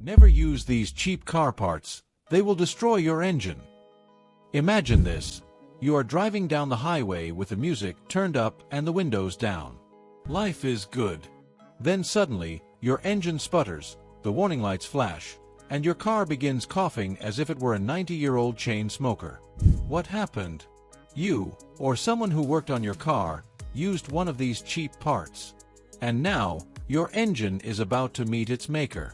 Never use these cheap car parts. They will destroy your engine. Imagine this. You are driving down the highway with the music turned up and the windows down. Life is good. Then suddenly, your engine sputters, the warning lights flash, and your car begins coughing as if it were a 90-year-old chain smoker. What happened? You, or someone who worked on your car, used one of these cheap parts. And now, your engine is about to meet its maker.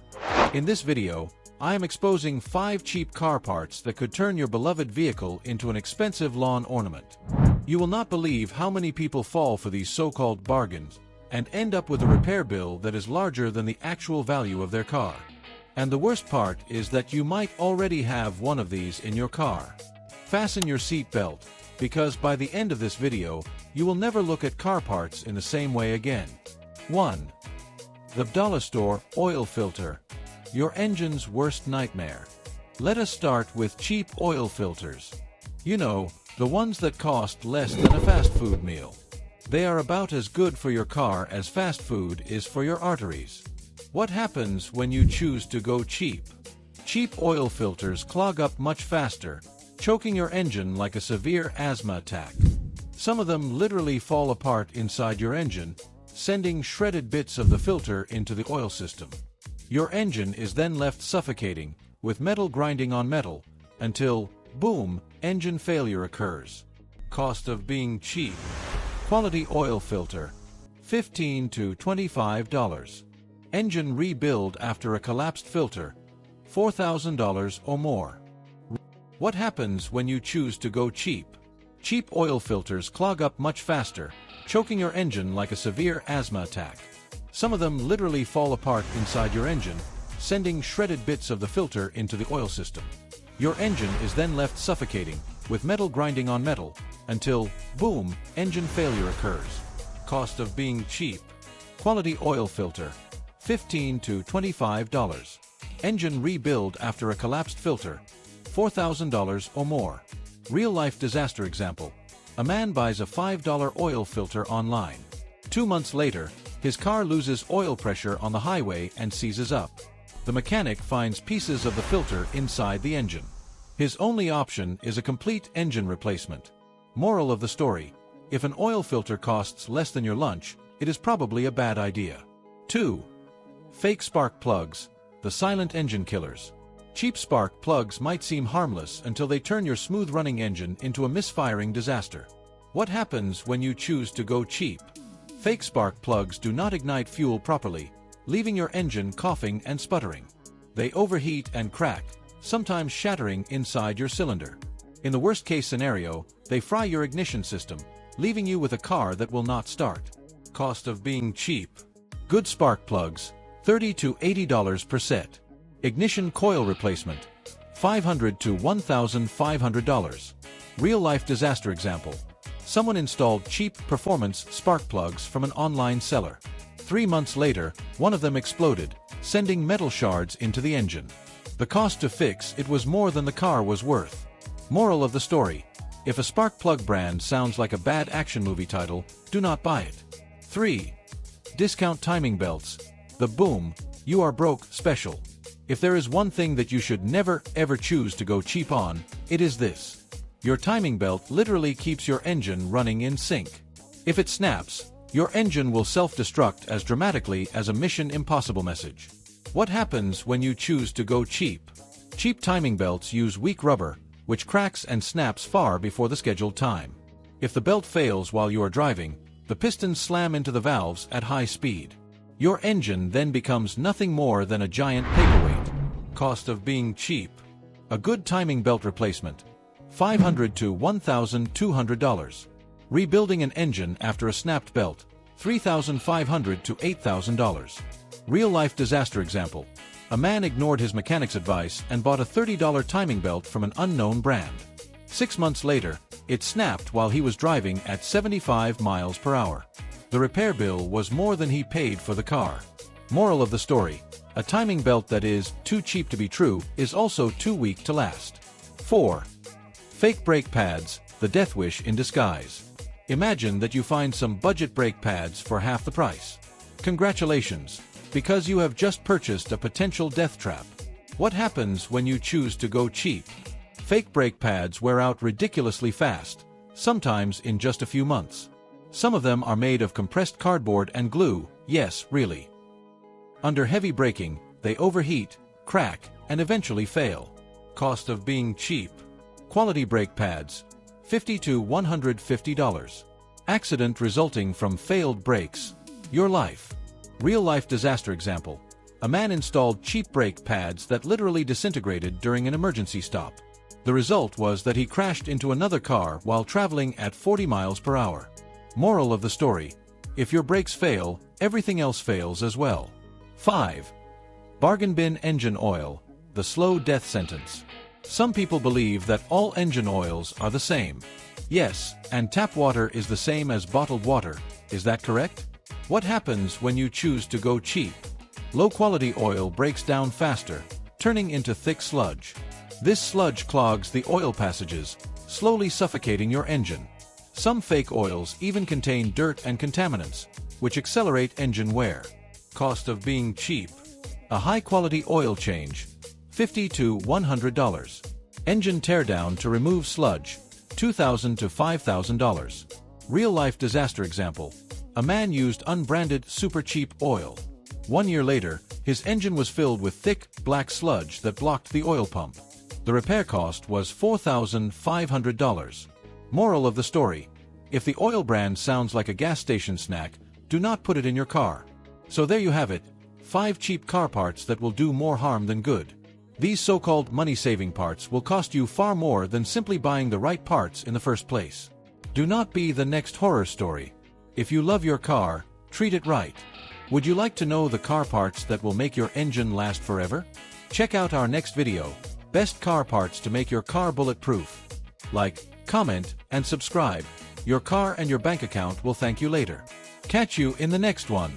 In this video, I am exposing 5 cheap car parts that could turn your beloved vehicle into an expensive lawn ornament. You will not believe how many people fall for these so-called bargains and end up with a repair bill that is larger than the actual value of their car. And the worst part is that you might already have one of these in your car. Fasten your seat belt, because by the end of this video, you will never look at car parts in the same way again. 1. The dollar store oil filter. Your engine's worst nightmare. Let us start with cheap oil filters. You know, the ones that cost less than a fast food meal. They are about as good for your car as fast food is for your arteries. What happens when you choose to go cheap? Cheap oil filters clog up much faster, choking your engine like a severe asthma attack. Some of them literally fall apart inside your engine, sending shredded bits of the filter into the oil system. Your engine is then left suffocating, with metal grinding on metal, until, boom, engine failure occurs. Cost of being cheap. Quality oil filter, $15 to $25. Engine rebuild after a collapsed filter, $4,000 or more. What happens when you choose to go cheap? Cheap oil filters clog up much faster, choking your engine like a severe asthma attack. Some of them literally fall apart inside your engine, sending shredded bits of the filter into the oil system. Your engine is then left suffocating, with metal grinding on metal, until, boom, engine failure occurs. Cost of being cheap. Quality oil filter, $15 to $25. Engine rebuild after a collapsed filter, $4,000 or more. Real-life disaster example. A man buys a $5 oil filter online. 2 months later, his car loses oil pressure on the highway and seizes up. The mechanic finds pieces of the filter inside the engine. His only option is a complete engine replacement. Moral of the story: if an oil filter costs less than your lunch, it is probably a bad idea. 2. Fake spark plugs, the silent engine killers. Cheap spark plugs might seem harmless until they turn your smooth-running engine into a misfiring disaster. What happens when you choose to go cheap? Fake spark plugs do not ignite fuel properly, leaving your engine coughing and sputtering. They overheat and crack, sometimes shattering inside your cylinder. In the worst-case scenario, they fry your ignition system, leaving you with a car that will not start. Cost of being cheap. Good spark plugs, $30 to $80 per set. Ignition coil replacement, $500 to $1,500. Real-life disaster example. Someone installed cheap performance spark plugs from an online seller. 3 months later, one of them exploded, sending metal shards into the engine. The cost to fix it was more than the car was worth. Moral of the story: if a spark plug brand sounds like a bad action movie title, do not buy it. 3. Discount timing belts, the boom, you are broke special. If there is one thing that you should never ever choose to go cheap on, it is this. Your timing belt literally keeps your engine running in sync. If it snaps, your engine will self-destruct as dramatically as a Mission Impossible message. What happens when you choose to go cheap? Cheap timing belts use weak rubber, which cracks and snaps far before the scheduled time. If the belt fails while you are driving, the pistons slam into the valves at high speed. Your engine then becomes nothing more than a giant paperweight. Cost of being cheap. A good timing belt replacement, $500 to $1,200. Rebuilding an engine after a snapped belt, $3,500 to $8,000. Real-life disaster example. A man ignored his mechanic's advice and bought a $30 timing belt from an unknown brand. 6 months later, it snapped while he was driving at 75 miles per hour. The repair bill was more than he paid for the car. Moral of the story: a timing belt that is too cheap to be true is also too weak to last. 4. Fake brake pads, the death wish in disguise. Imagine that you find some budget brake pads for half the price. Congratulations, because you have just purchased a potential death trap. What happens when you choose to go cheap? Fake brake pads wear out ridiculously fast, sometimes in just a few months. Some of them are made of compressed cardboard and glue, yes, really. Under heavy braking, they overheat, crack, and eventually fail. Cost of being cheap. Quality brake pads, $50 to $150. Accident resulting from failed brakes. Your life. Real-life disaster example. A man installed cheap brake pads that literally disintegrated during an emergency stop. The result was that he crashed into another car while traveling at 40 miles per hour. Moral of the story: if your brakes fail, everything else fails as well. 5. Bargain bin engine oil, the slow death sentence. Some people believe that all engine oils are the same. Yes, and tap water is the same as bottled water. Is that correct? What happens when you choose to go cheap? Low-quality oil breaks down faster, turning into thick sludge. This sludge clogs the oil passages, slowly suffocating your engine. Some fake oils even contain dirt and contaminants, which accelerate engine wear. Cost of being cheap. A high-quality oil change, $50 to $100. Engine teardown to remove sludge, $2,000 to $5,000. Real-life disaster example. A man used unbranded super cheap oil. 1 year later, his engine was filled with thick, black sludge that blocked the oil pump. The repair cost was $4,500. Moral of the story: if the oil brand sounds like a gas station snack, do not put it in your car. So there you have it, 5 cheap car parts that will do more harm than good. These so-called money-saving parts will cost you far more than simply buying the right parts in the first place. Do not be the next horror story. If you love your car, treat it right. Would you like to know the car parts that will make your engine last forever? Check out our next video, Best Car Parts to Make Your Car Bulletproof. Like, comment, and subscribe. Your car and your bank account will thank you later. Catch you in the next one.